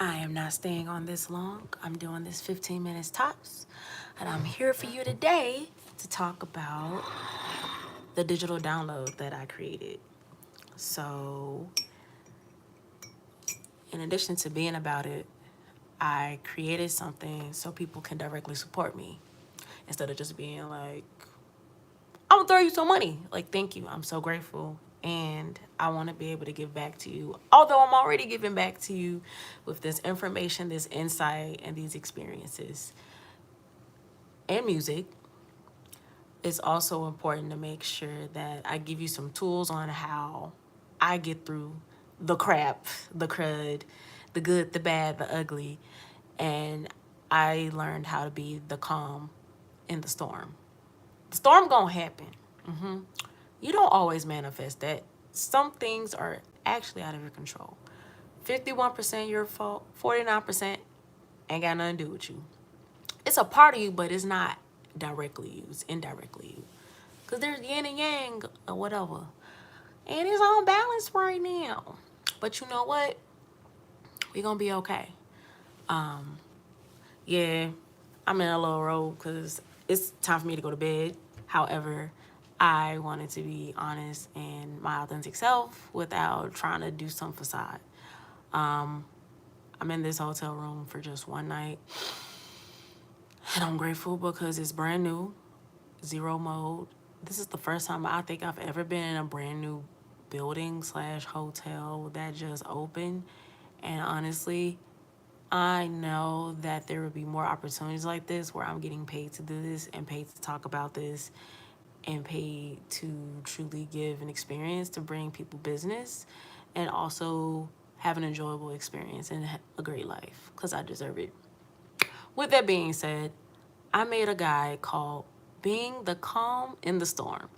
I am not staying on this long. I'm doing this 15 minutes tops. And I'm here for you today to talk about the digital download that I created. So, in addition to being about it, I created something so people can directly support me instead of just being like, I'm gonna throw you some money. Like, thank you. I'm so grateful. And I want to be able to give back to you. Although I'm already giving back to you with this information, this insight, and these experiences and music, it's also important to make sure that I give you some tools on how I get through the crap, the crud, the good, the bad, the ugly. And I learned how to be the calm in the storm. The storm gonna happen. You don't always manifest that. Some things are actually out of your control. 51% your fault, 49% ain't got nothing to do with you. It's a part of you, but it's not directly you, it's indirectly you. Because there's yin and yang or whatever. And it's on balance right now. But you know what? We're going to be okay. Yeah, I'm in a little road because it's time for me to go to bed. However, I wanted to be honest and my authentic self without trying to do some facade. I'm in this hotel room for just one night. And I'm grateful because it's brand new, zero mode. This is the first time I think I've ever been in a brand new building / hotel that just opened. And honestly, I know that there will be more opportunities like this where I'm getting paid to do this and paid to talk about this and paid to truly give an experience to bring people business and also have an enjoyable experience and a great life because I deserve it. With that being said, I made a guide called Being the Calm in the Storm.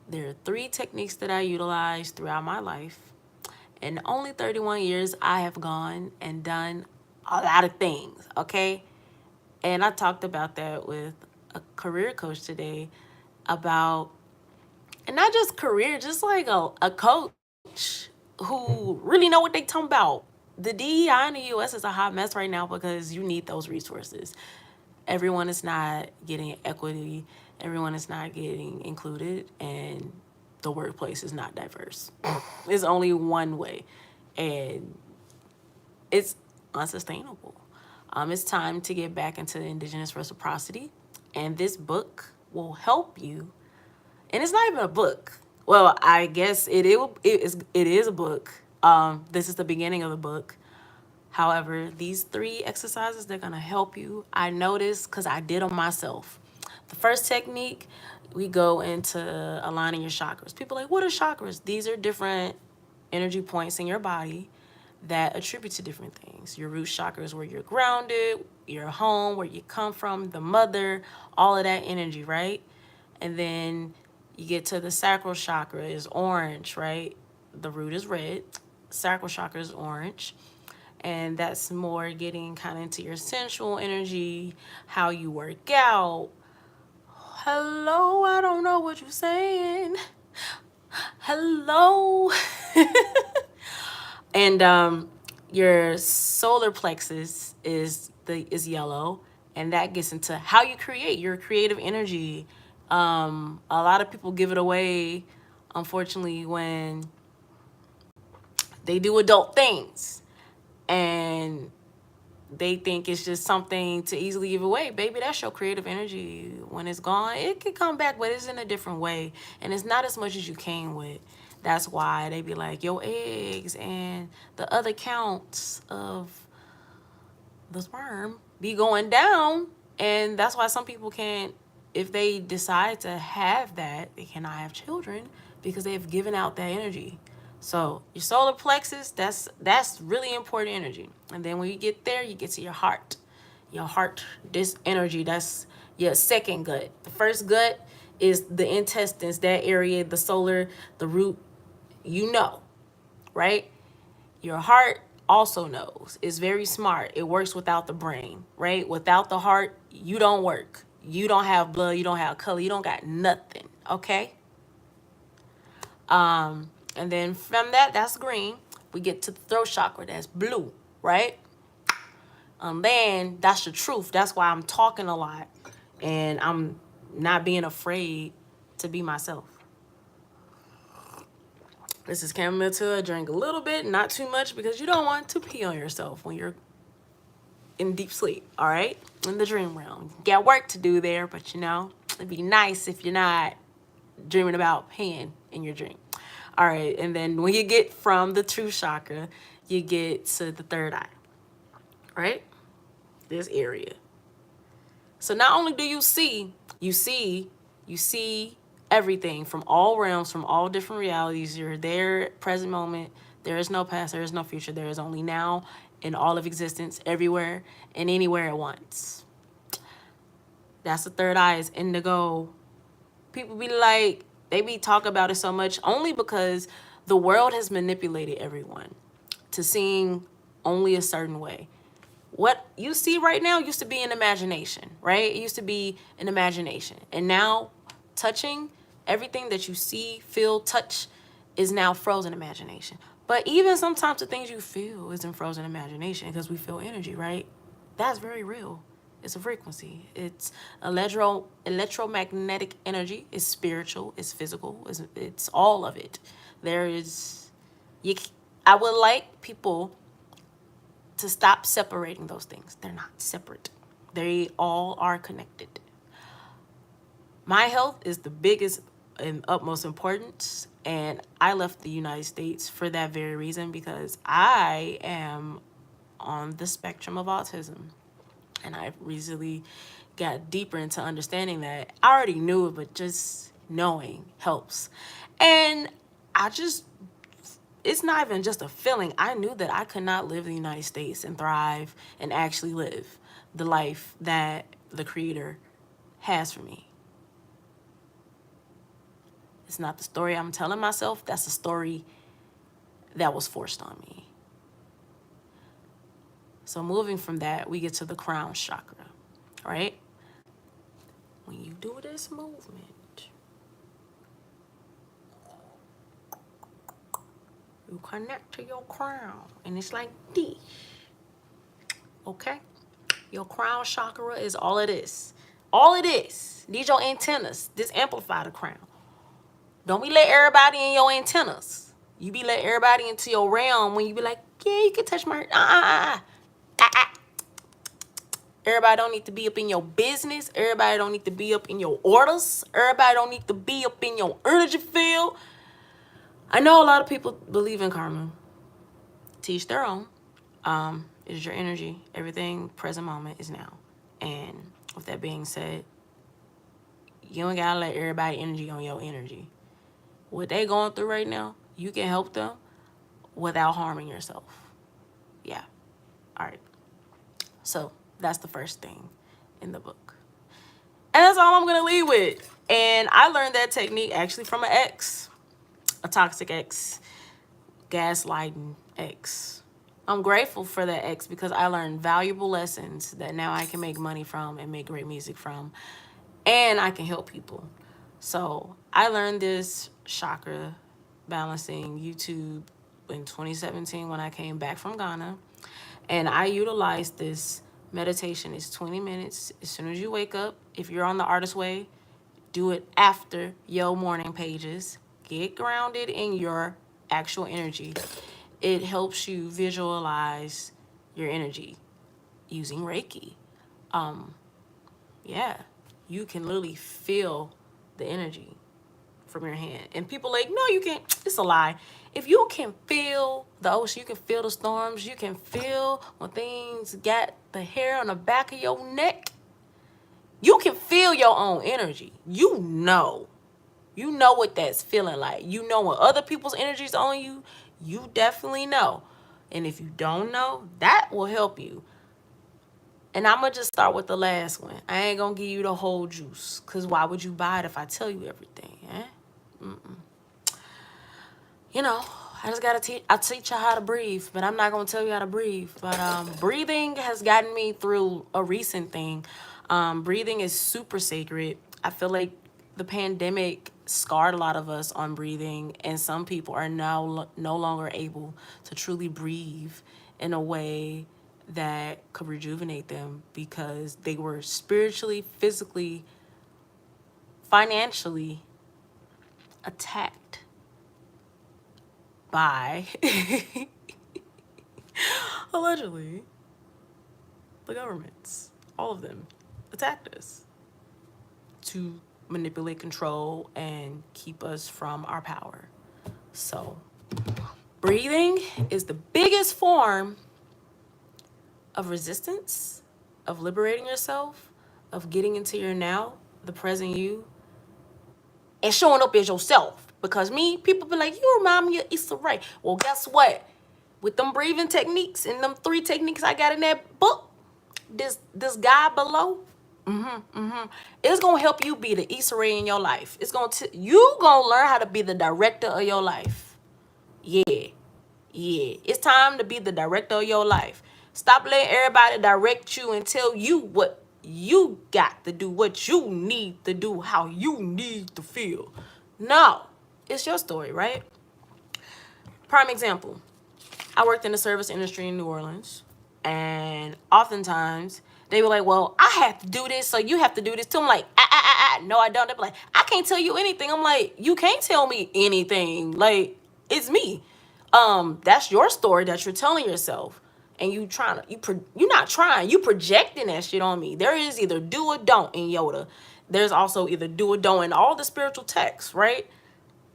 There are 3 techniques that I utilize throughout my life. In only 31 years, I have gone and done a lot of things, okay? And I talked about that with a career coach today about, and not just career, just like a coach who really know what they talking about. The DEI in the U.S. is a hot mess right now because you need those resources. Everyone is not getting equity. Everyone is not getting included, and the workplace is not diverse. It's only one way, and it's unsustainable. It's time to get back into indigenous reciprocity, and this book will help you. And it's not even a book. Well, I guess it is a book. This is the beginning of the book. However, these 3 exercises, they're going to help you. I noticed because I did them myself. The first technique, we go into aligning your chakras. People are like, what are chakras? These are different energy points in your body that attribute to different things. Your root chakra is where you're grounded, your home, where you come from, the mother, all of that energy, right? And then you get to the sacral chakra is orange, right? The root is red. Sacral chakra is orange. And that's more getting kind of into your sensual energy, how you work out. Hello, I don't know what you're saying. Hello. And your solar plexus is yellow, and that gets into how you create your creative energy. A lot of people give it away, unfortunately, when they do adult things, and they think it's just something to easily give away. Baby, that's your creative energy. When it's gone, it can come back, but it's in a different way. And it's not as much as you came with. That's why they be like, your eggs and the other counts of the sperm be going down. And that's why some people can't, if they decide to have that, they cannot have children because they have given out that energy. So your solar plexus, that's really important energy. And then when you get there, you get to your heart. Your heart, this energy, that's your second gut. The first gut is the intestines, that area, the solar, the root, right? Your heart also knows. It's very smart. It works without the brain, right? Without the heart, you don't work. You don't have blood, you don't have color, you don't got nothing, okay? And then from that, that's green. We get to the throat chakra, that's blue, right? And then that's the truth. That's why I'm talking a lot. And I'm not being afraid to be myself. This is chamomile tea. Drink a little bit, not too much, because you don't want to pee on yourself when you're in deep sleep, all right? In the dream realm. Got work to do there, but you know, it'd be nice if you're not dreaming about peeing in your dream. All right, and then when you get from the true chakra, you get to the third eye, right? This area. So not only do you see everything from all realms, from all different realities. You're there, present moment. There is no past, there is no future. There is only now in all of existence, everywhere and anywhere at once. That's the third eye, is indigo. People be like, they be talking about it so much only because the world has manipulated everyone to seeing only a certain way. What you see right now used to be an imagination, right? It used to be an imagination. And now touching, everything that you see, feel, touch is now frozen imagination. But even sometimes the things you feel isn't frozen imagination because we feel energy, right? That's very real. It's a frequency. It's electromagnetic energy. It's spiritual. It's physical. It's all of it. I would like people to stop separating those things. They're not separate. They all are connected. My health is the biggest and utmost importance, and I left the United States for that very reason, because I am on the spectrum of autism. And I recently got deeper into understanding that. I already knew it, but just knowing helps. And it's not even just a feeling. I knew that I could not live in the United States and thrive and actually live the life that the Creator has for me. It's not the story I'm telling myself. That's the story that was forced on me. So moving from that, we get to the crown chakra, right? When you do this movement, you connect to your crown, and it's like this, okay? Your crown chakra is all it is. All it is. These your antennas. This amplify the crown. Don't be let everybody in your antennas. You be let everybody into your realm when you be like, yeah, you can touch my, Everybody don't need to be up in your business. Everybody don't need to be up in your orders. Everybody don't need to be up in your energy field. I know a lot of people believe in karma. Teach their own. It is your energy. Everything present moment is now. And with that being said, you don't gotta let everybody energy on your energy. What they going through right now, you can help them without harming yourself. Yeah. All right. So that's the first thing in the book. And that's all I'm going to leave with. And I learned that technique actually from an ex, a toxic ex, gaslighting ex. I'm grateful for that ex because I learned valuable lessons that now I can make money from and make great music from. And I can help people. So I learned this chakra balancing YouTube in 2017 when I came back from Ghana. And I utilized this meditation. It's 20 minutes. As soon as you wake up, if you're on the artist way, do it after your morning pages. Get grounded in your actual energy. It helps you visualize your energy using Reiki. Yeah, you can literally feel the energy from your hand. And people like, no, you can't. It's a lie. If you can feel the ocean, you can feel the storms, you can feel when things got the hair on the back of your neck, you can feel your own energy. You know what that's feeling like. You know when other people's energy's on you, you definitely know. And if you don't know, that will help you. And I'm going to just start with the last one. I ain't going to give you the whole juice. Because why would you buy it if I tell you everything? You know, I just got to I teach you how to breathe. But I'm not going to tell you how to breathe. But breathing has gotten me through a recent thing. Breathing is super sacred. I feel like the pandemic scarred a lot of us on breathing. And some people are now no longer able to truly breathe in a way that could rejuvenate them because they were spiritually, physically, financially attacked by allegedly the governments. All of them attacked us to manipulate, control, and keep us from our power. So breathing is the biggest form of resistance, of liberating yourself, of getting into your now, the present you, and showing up as yourself. Because people be like, you remind me of Issa Rae. Well, guess what? With them breathing techniques and them 3 techniques I got in that book, this guy below, it's gonna help you be the Issa Rae in your life. You gonna learn how to be the director of your life. Yeah. It's time to be the director of your life. Stop letting everybody direct you and tell you what you got to do, what you need to do, how you need to feel. No, it's your story, right? Prime example. I worked in the service industry in New Orleans, and oftentimes they were like, well, I have to do this, so you have to do this too. I'm like, no, I don't. They're like, I can't tell you anything. I'm like, you can't tell me anything. Like, it's me. That's your story that you're telling yourself. And you're not trying, you projecting that shit on me. There is either do or don't in Yoda. There's also either do or don't in all the spiritual texts, right?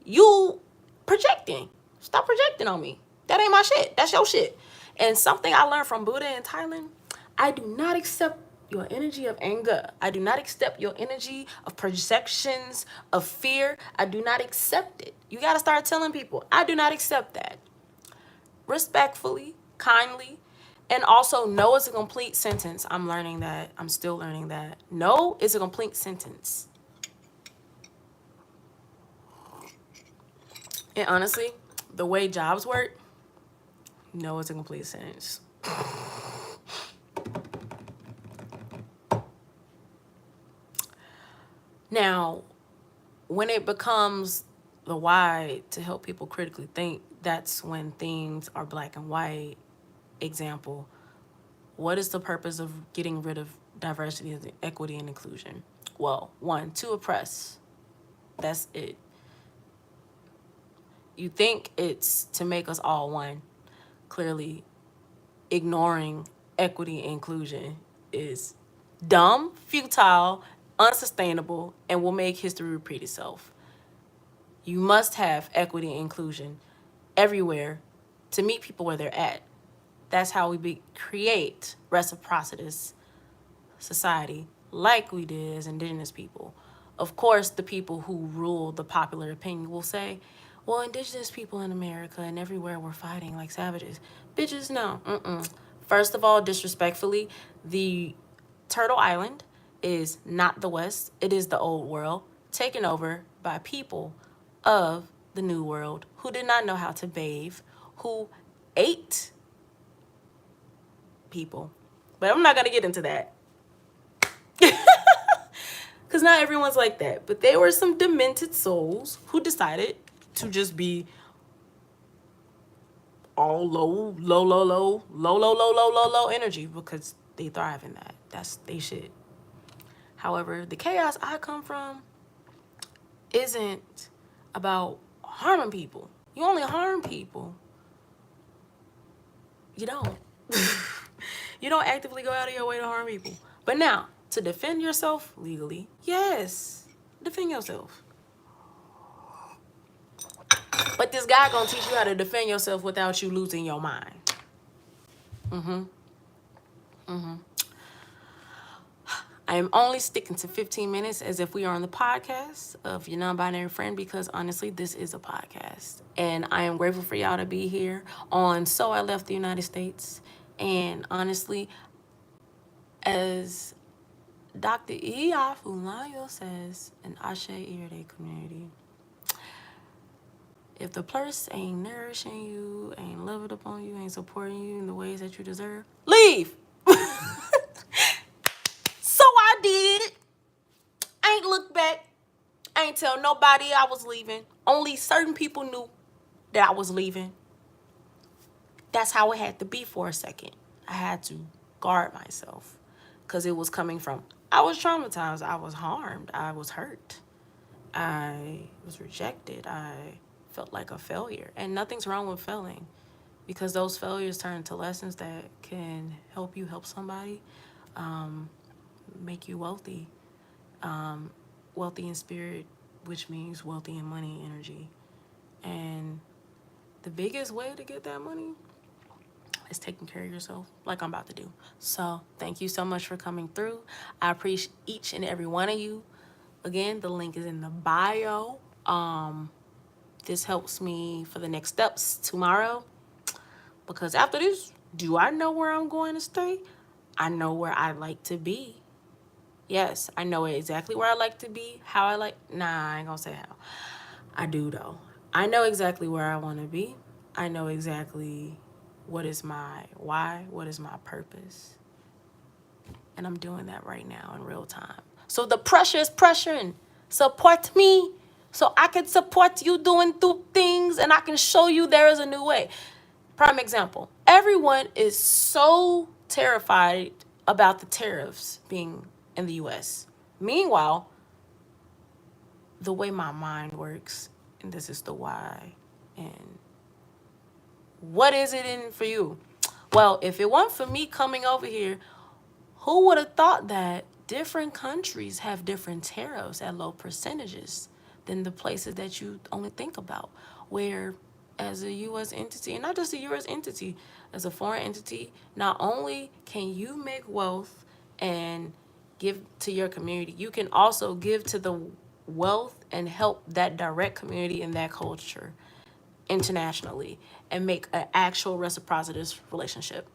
You projecting. Stop projecting on me. That ain't my shit. That's your shit. And something I learned from Buddha in Thailand, I do not accept your energy of anger. I do not accept your energy of projections, of fear. I do not accept it. You got to start telling people, I do not accept that. Respectfully, kindly, and also no is a complete sentence. I'm learning that. I'm still learning that. No is a complete sentence. And honestly, the way jobs work, no is a complete sentence. Now, when it becomes the why to help people critically think, that's when things are black and white. Example, what is the purpose of getting rid of diversity, equity, and inclusion? Well, 1, to oppress. That's it. You think it's to make us all one. Clearly, ignoring equity and inclusion is dumb, futile, unsustainable, and will make history repeat itself. You must have equity and inclusion everywhere to meet people where they're at. That's how we create reciprocitous society like we did as indigenous people. Of course, the people who rule the popular opinion will say, well, indigenous people in America and everywhere were fighting like savages. Bitches, no. First of all, disrespectfully, the Turtle Island is not the West. It is the old world, taken over by people of the new world who did not know how to bathe, who ate people. But I'm not going to get into that. Because not everyone's like that. But there were some demented souls who decided to just be all low energy because they thrive in that. That's they shit. However, the chaos I come from isn't about harming people. You only harm people. You don't. You don't actively go out of your way to harm people. But now, to defend yourself legally, yes, defend yourself. But this guy gonna teach you how to defend yourself without you losing your mind. I am only sticking to 15 minutes as if we are on the podcast of your non-binary friend because honestly, this is a podcast. And I am grateful for y'all to be here on So I Left the United States. And honestly, as Dr. Iyafulayo says in Ashe Irede community, if the purse ain't nourishing you, ain't loving upon you, ain't supporting you in the ways that you deserve, leave. So I did. I ain't looked back. I ain't tell nobody I was leaving. Only certain people knew that I was leaving. That's how it had to be for a second. I had to guard myself because it was coming from, I was traumatized, I was harmed, I was hurt, I was rejected, I felt like a failure. And nothing's wrong with failing, because those failures turn into lessons that can help you help somebody, make you wealthy, wealthy in spirit, which means wealthy in money, energy. And the biggest way to get that money is taking care of yourself, like I'm about to do. So thank you so much for coming through. I appreciate each and every one of you. Again, the link is in the bio. This helps me for the next steps tomorrow, because after this, do I know where I'm going to stay? I know where I like to be. Yes, I know exactly where I like to be, how I like, nah, I ain't gonna say how. I do though. I know exactly where I want to be. I know exactly what is my why, what is my purpose. And I'm doing that right now in real time. So the pressure is pressuring. Support me so I can support you doing things, and I can show you there is a new way. Prime example. Everyone is so terrified about the tariffs being in the US. Meanwhile, the way my mind works, and this is the why, and what is it in for you? Well, if it weren't for me coming over here, who would have thought that different countries have different tariffs at low percentages than the places that you only think about? Where, as a U.S. entity, and not just a U.S. entity, as a foreign entity, not only can you make wealth and give to your community, you can also give to the wealth and help that direct community and that culture internationally and make an actual reciprocity relationship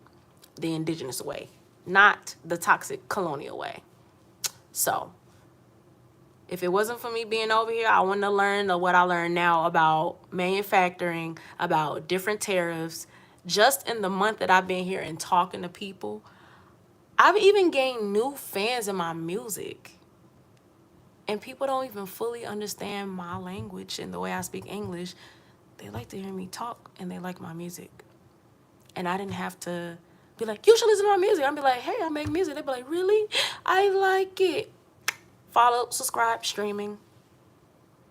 the indigenous way, not the toxic colonial way. So if it wasn't for me being over here, I wouldn't have learned what I learned now about manufacturing, about different tariffs. Just in the month that I've been here and talking to people, I've even gained new fans in my music. And people don't even fully understand my language and the way I speak English. They like to hear me talk and they like my music. And I didn't have to be like, you should listen to my music. I'd be like, hey, I make music. They'd be like, really? I like it. Follow, subscribe, streaming.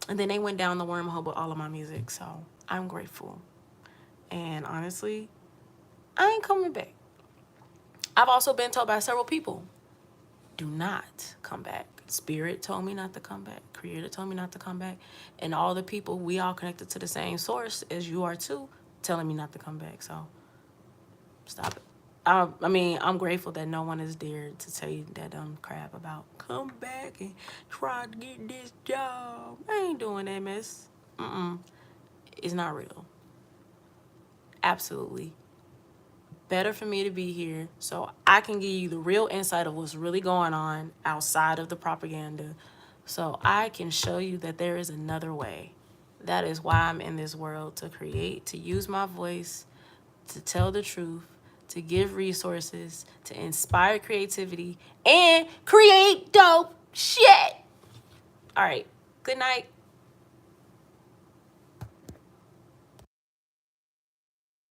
And then they went down the wormhole with all of my music. So I'm grateful. And honestly, I ain't coming back. I've also been told by several people, do not come back. Spirit told me not to come back. Creator told me not to come back. And all the people, we all connected to the same source as you are too, telling me not to come back. So stop it. I mean, I'm grateful that no one is there to tell you that dumb crap about come back and try to get this job. I ain't doing that mess. It's not real. Absolutely. Better for me to be here so I can give you the real insight of what's really going on outside of the propaganda, so I can show you that there is another way. That is why I'm in this world, to create, to use my voice, to tell the truth, to give resources, to inspire creativity, and create dope shit. All right. Good night.